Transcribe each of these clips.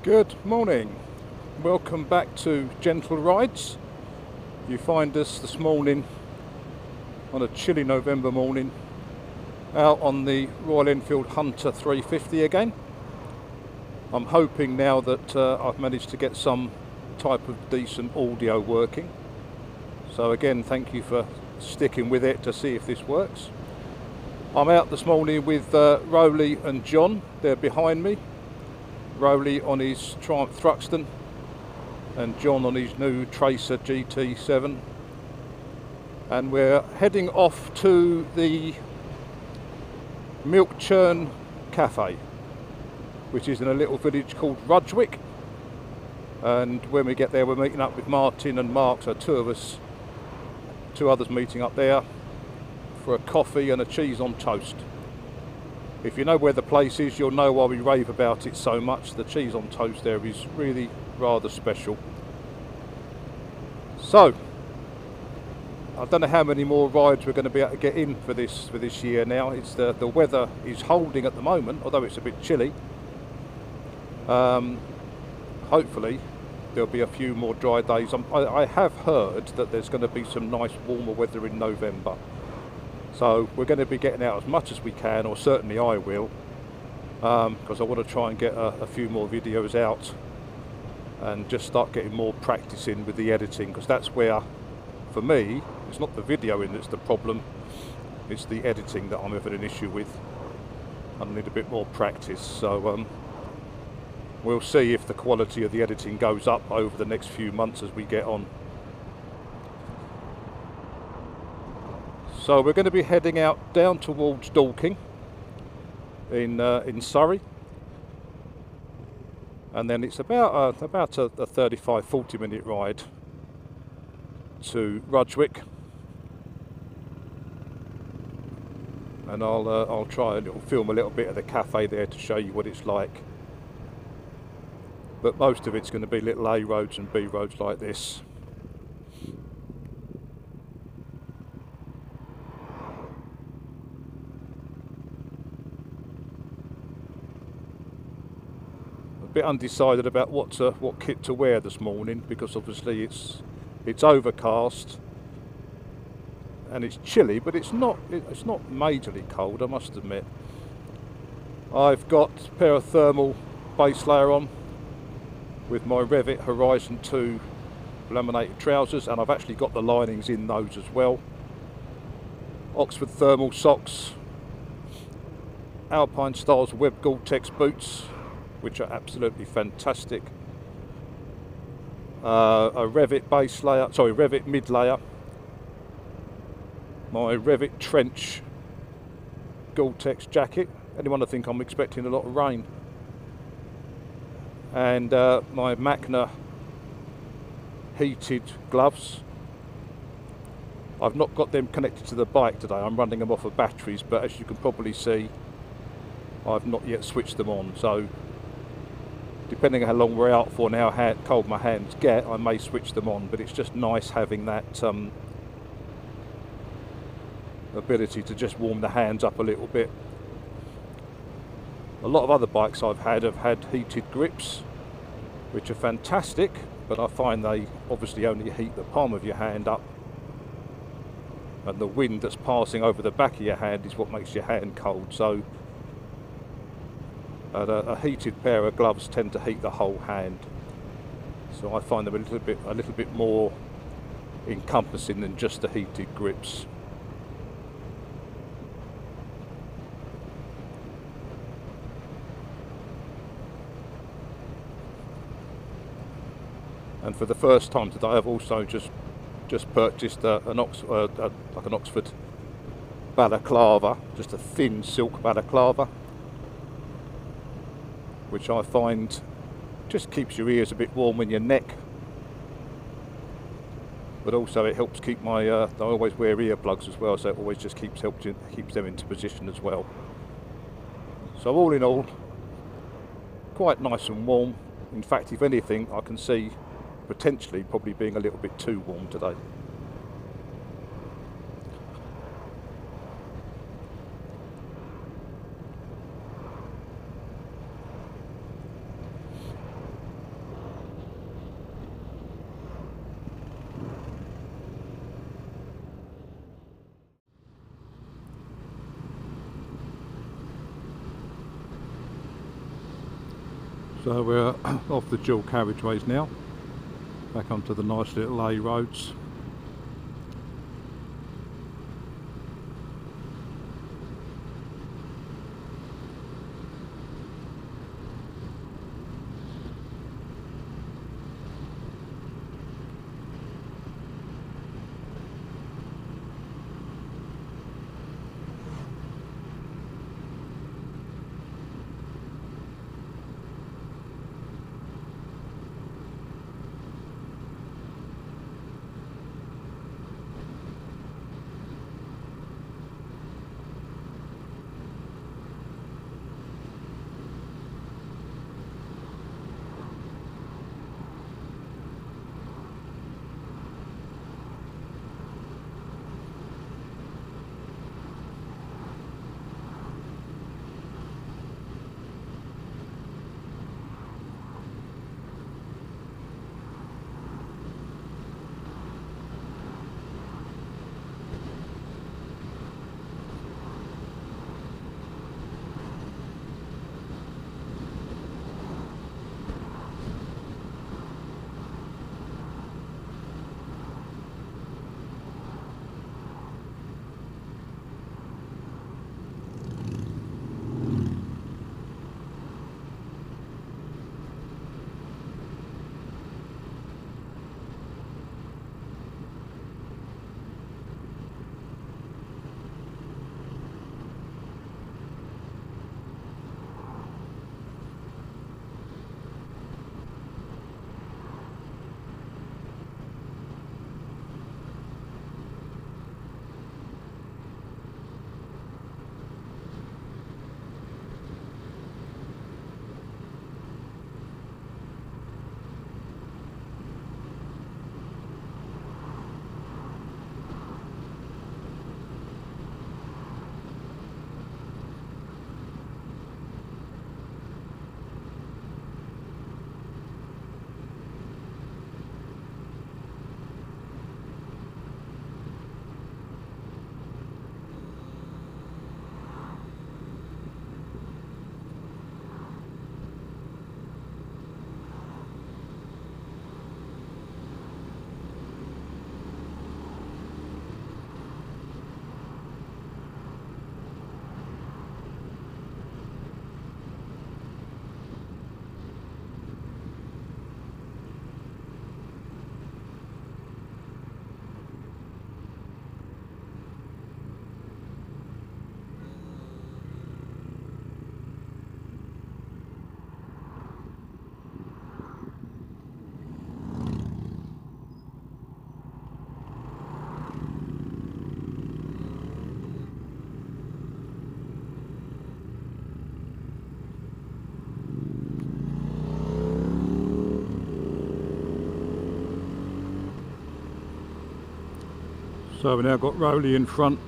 Good morning. Welcome back to Gentle Rides. You find us this morning on a chilly November morning out on the Royal Enfield Hunter 350 again. I'm hoping now that I've managed to get some type of decent audio working. So again, thank you for sticking with it to see if this works. I'm out this morning with Rowley and John. They're behind me. Rowley on his Triumph Thruxton and John on his new Tracer GT7, and we're heading off to the Milk Churn Cafe, which is in a little village called Rudgwick. And when we get there, we're meeting up with Martin and Mark, so two others meeting up there for a coffee and a cheese on toast. If you know where the place is, you'll know why we rave about it so much. The cheese on toast there is really rather special. So, I don't know how many more rides we're going to be able to get in for this year now. It's the weather is holding at the moment, although it's a bit chilly. Hopefully there'll be a few more dry days. I have heard that there's going to be some nice warmer weather in November. So we're going to be getting out as much as we can, or certainly I will, because I want to try and get a few more videos out and just start getting more practice in with the editing, because that's where, for me, it's not the videoing that's the problem, it's the editing that I'm having an issue with. I need a bit more practice, so we'll see if the quality of the editing goes up over the next few months as we get on. So we're going to be heading out down towards Dorking in Surrey, and then it's about a 35-40 minute ride to Rudgwick, and I'll try and film a little bit of the cafe there to show you what it's like. But most of it's going to be little A roads and B roads like this. Bit undecided about what kit to wear this morning, because obviously it's overcast and it's chilly, but it's not majorly cold, I must admit. I've got a pair of thermal base layer on with my Revit Horizon 2 laminated trousers, and I've actually got the linings in those as well. Oxford thermal socks, Alpine Styles Web Gore-Tex boots, which are absolutely fantastic. A Revit mid layer. My Revit trench Gore-Tex jacket. Anyone I think I'm expecting a lot of rain. And my Machna heated gloves. I've not got them connected to the bike today. I'm running them off of batteries, but as you can probably see, I've not yet switched them on. So, depending on how long we're out for and how cold my hands get, I may switch them on, but it's just nice having that ability to just warm the hands up a little bit. A lot of other bikes I've had have had heated grips, which are fantastic, but I find they obviously only heat the palm of your hand up, and the wind that's passing over the back of your hand is what makes your hand cold. So a heated pair of gloves tend to heat the whole hand, so I find them a little bit more encompassing than just the heated grips. And for the first time today, I've also just purchased an Oxford balaclava, just a thin silk balaclava, which I find just keeps your ears a bit warm in your neck, but also it helps keep my I always wear earplugs as well, so it always just keeps them into position as well. So all in all, quite nice and warm. In fact, if anything, I can see potentially probably being a little bit too warm today. So we're off the dual carriageways now, back onto the nice little A roads. So we've now got Rowley in front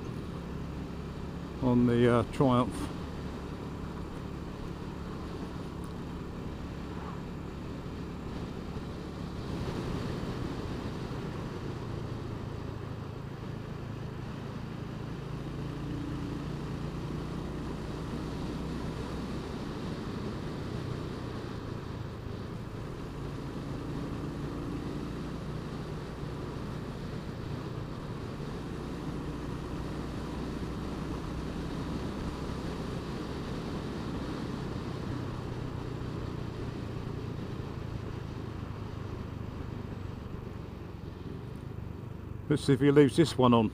on the Triumph. Let's see if he leaves this one on.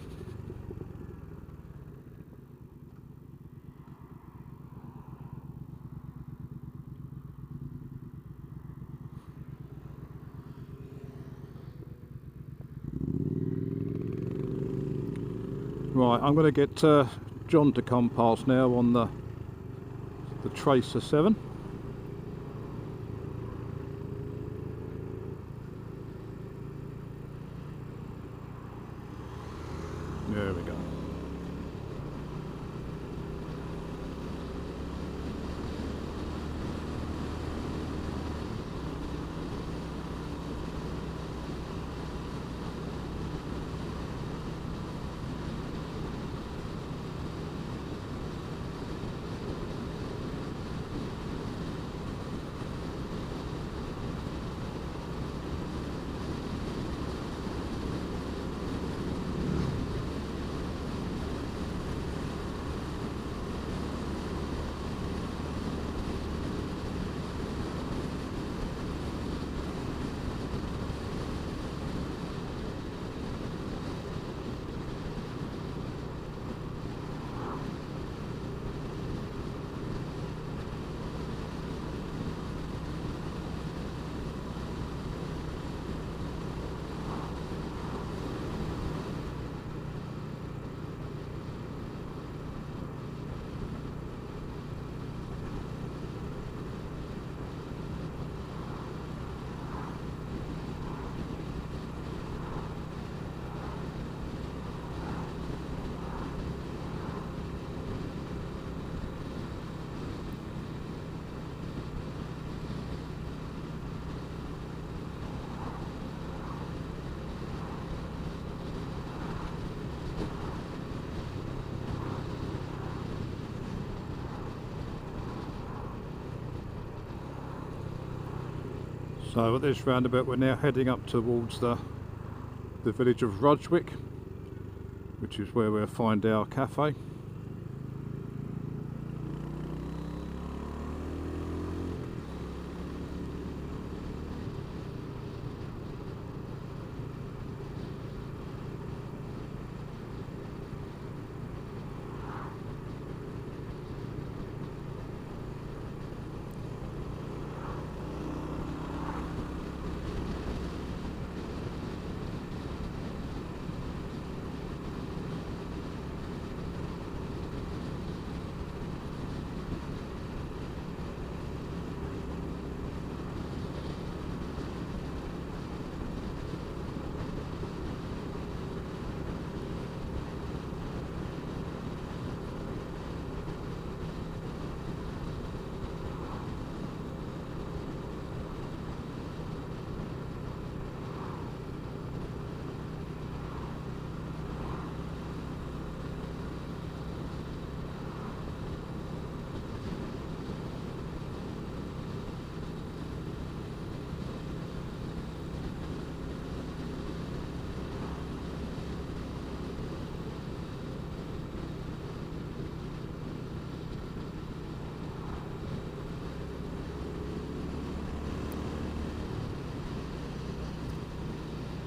Right, I'm going to get John to come past now on the Tracer 7. There we go. So at this roundabout we're now heading up towards the village of Rudgwick, which is where we'll find our cafe.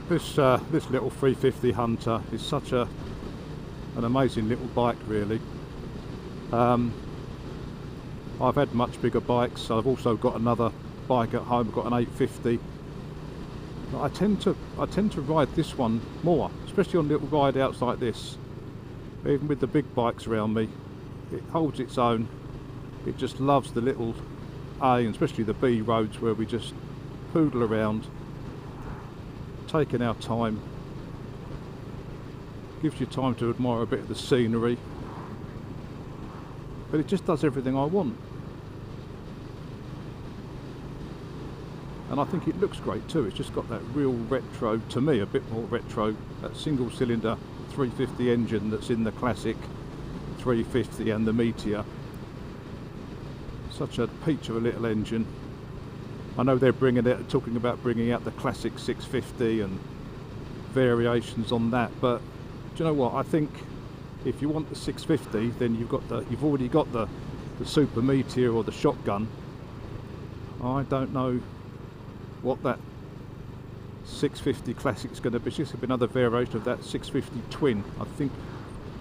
This little 350 Hunter is such an amazing little bike, really. I've had much bigger bikes. I've also got another bike at home. I've got an 850. But I tend to ride this one more, especially on little ride outs like this. Even with the big bikes around me, it holds its own. It just loves the little A and especially the B roads where we just poodle around, taking our time. Gives you time to admire a bit of the scenery, but it just does everything I want, and I think it looks great too. It's just got that real retro, to me a bit more retro, that single cylinder 350 engine that's in the classic 350 and the Meteor. Such a peach of a little engine. I know they're talking about bringing out the classic 650 and variations on that, but do you know what? I think if you want the 650, then you've already got the Super Meteor or the Shotgun. I don't know what that 650 classic is going to be. It's just going to be another variation of that 650 Twin. I think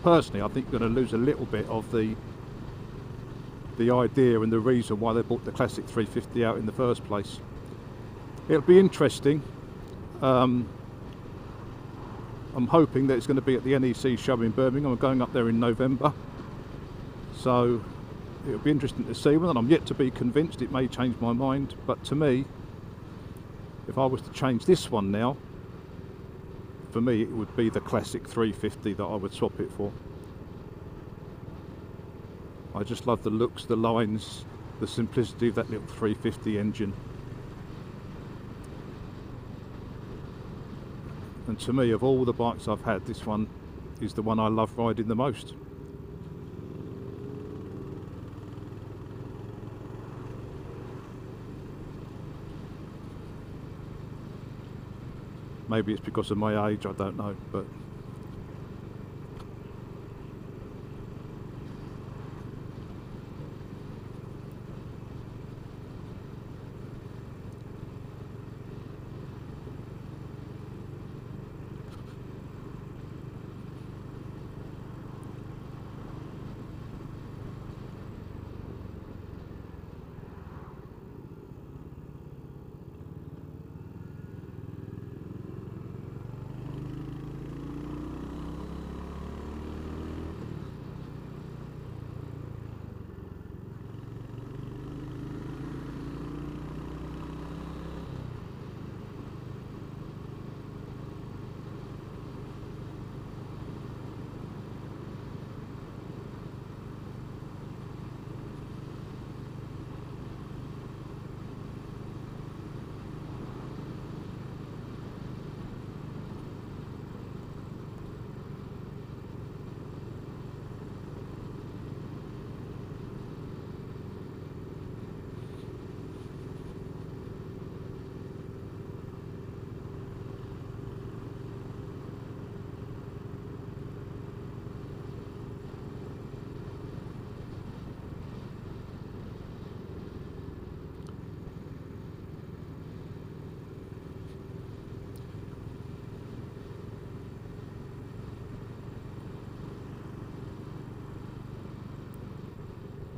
personally, I think you're going to lose a little bit of the idea and the reason why they brought the classic 350 out in the first place. It'll be interesting. I'm hoping that it's going to be at the NEC show in Birmingham. I'm going up there in November, so it'll be interesting to see. Well, I'm yet to be convinced. It may change my mind, but to me, if I was to change this one now, for me it would be the classic 350 that I would swap it for. I just love the looks, the lines, the simplicity of that little 350 engine. And to me, of all the bikes I've had, this one is the one I love riding the most. Maybe it's because of my age, I don't know, but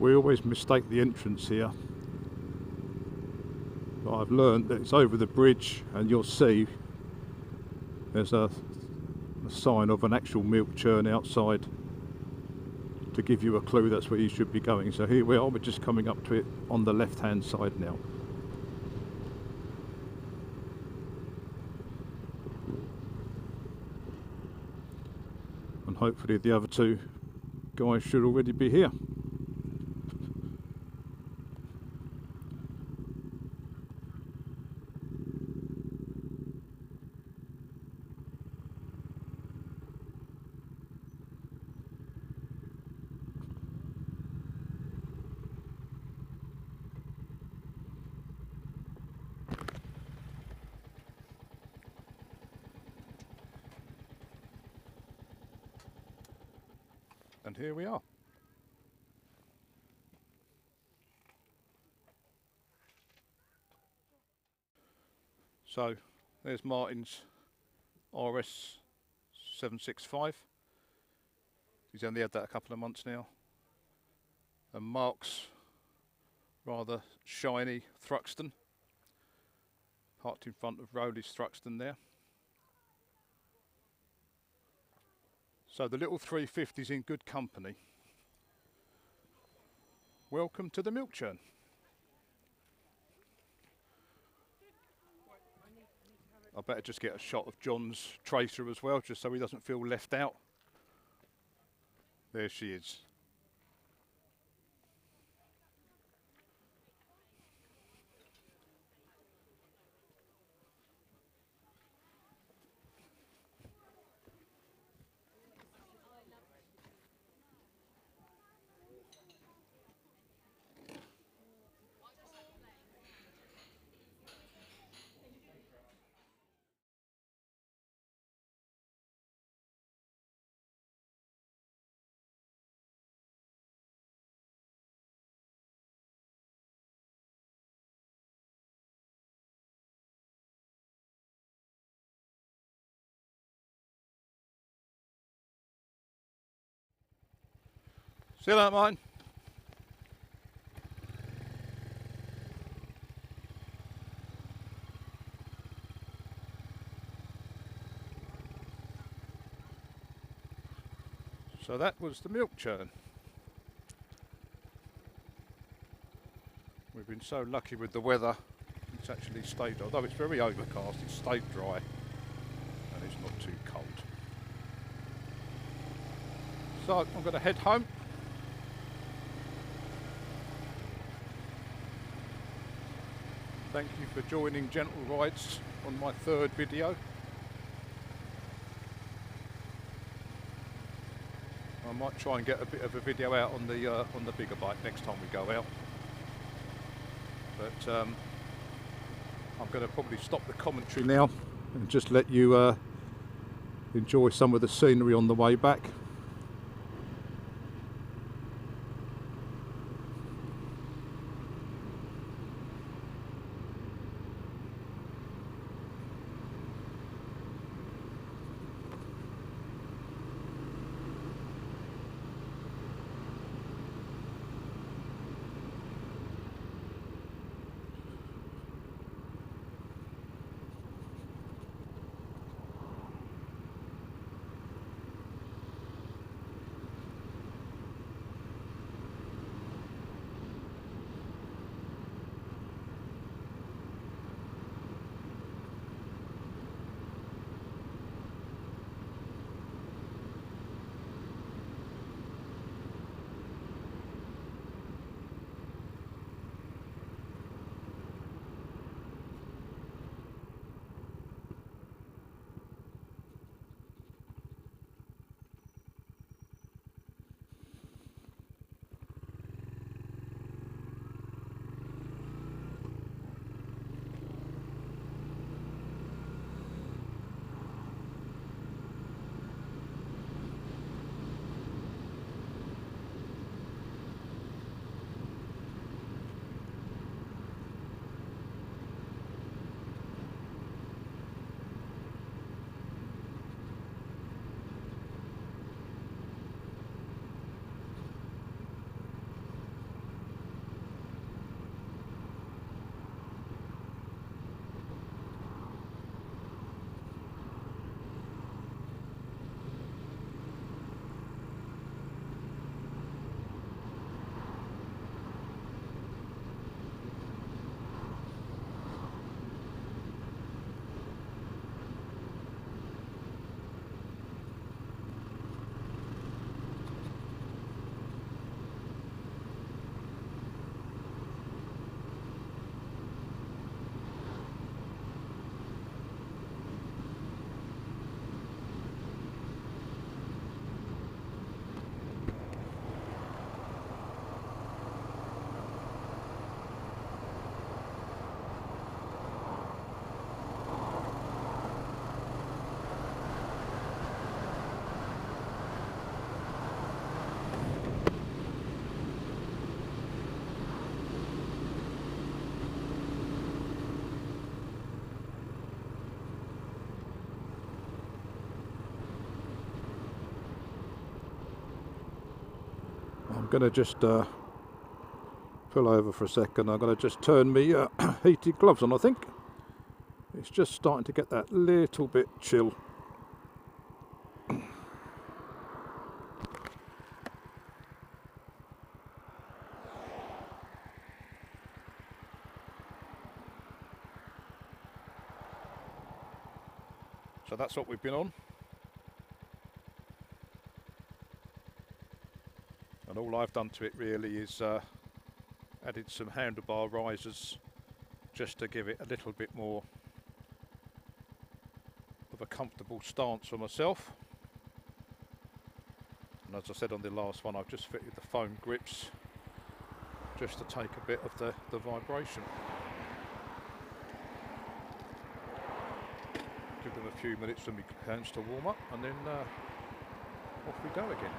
We always mistake the entrance here, but I've learned that it's over the bridge, and you'll see there's a sign of an actual milk churn outside to give you a clue that's where you should be going. So here we are, we're just coming up to it on the left hand side now. And hopefully the other two guys should already be here. And here we are. So there's Martin's RS 765. He's only had that a couple of months now. And Mark's rather shiny Thruxton, parked in front of Rowley's Thruxton there. So the little 350's in good company. Welcome to the Milk Churn. I better just get a shot of John's tracer as well, just so he doesn't feel left out. There she is. See you later, Martin. So that was the Milk Churn. We've been so lucky with the weather, it's actually stayed, although it's very overcast, it's stayed dry and it's not too cold. So I'm going to head home. Thank you for joining Gentle Rides on my third video. I might try and get a bit of a video out on the bigger bike next time we go out. But I'm going to probably stop the commentary now and just let you enjoy some of the scenery on the way back. going to just pull over for a second. I'm going to just turn me heated gloves on, I think. It's just starting to get that little bit chill. So that's what we've been on. And all I've done to it really is added some handlebar risers just to give it a little bit more of a comfortable stance for myself. And as I said on the last one, I've just fitted the foam grips just to take a bit of the vibration. Give them a few minutes for my hands to warm up, and then off we go again.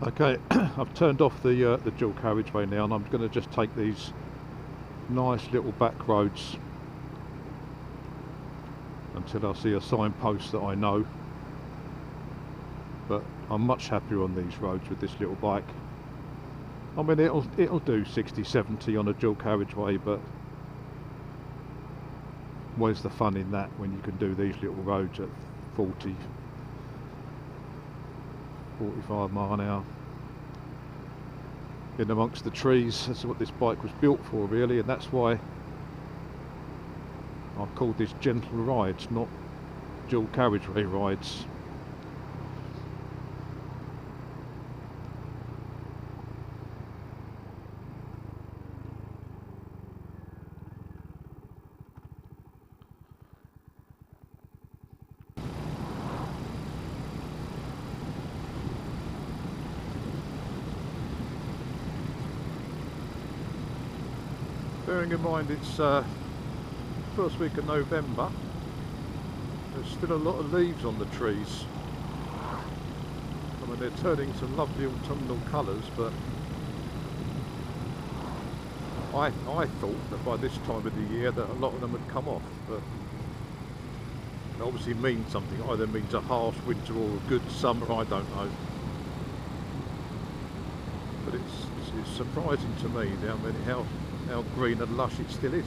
Okay, I've turned off the dual carriageway now, and I'm going to just take these nice little back roads until I see a signpost that I know. But I'm much happier on these roads with this little bike. I mean, it'll do 60, 70 on a dual carriageway, but where's the fun in that when you can do these little roads at 40, 45 mile an hour in amongst the trees? That's what this bike was built for, really, and that's why I've called this gentle rides, not dual carriageway rides. Bearing in mind it's first week of November, there's still a lot of leaves on the trees. I mean, they're turning some lovely autumnal colours, but I thought that by this time of the year that a lot of them had come off, but it obviously means something. It either means a harsh winter or a good summer, I don't know. But it's surprising to me how green and lush it still is.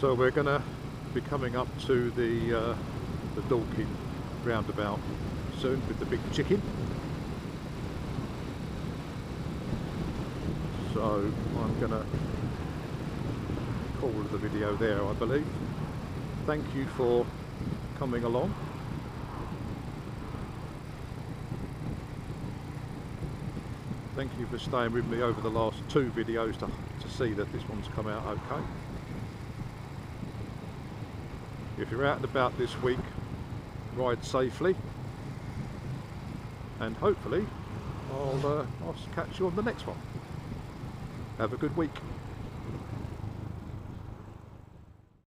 So we're going to be coming up to the Dorking roundabout soon with the big chicken. So I'm going to call the video there, I believe. Thank you for coming along. Thank you for staying with me over the last 2 videos to see that this one's come out okay. If you're out and about this week, ride safely, and hopefully I'll catch you on the next one. Have a good week.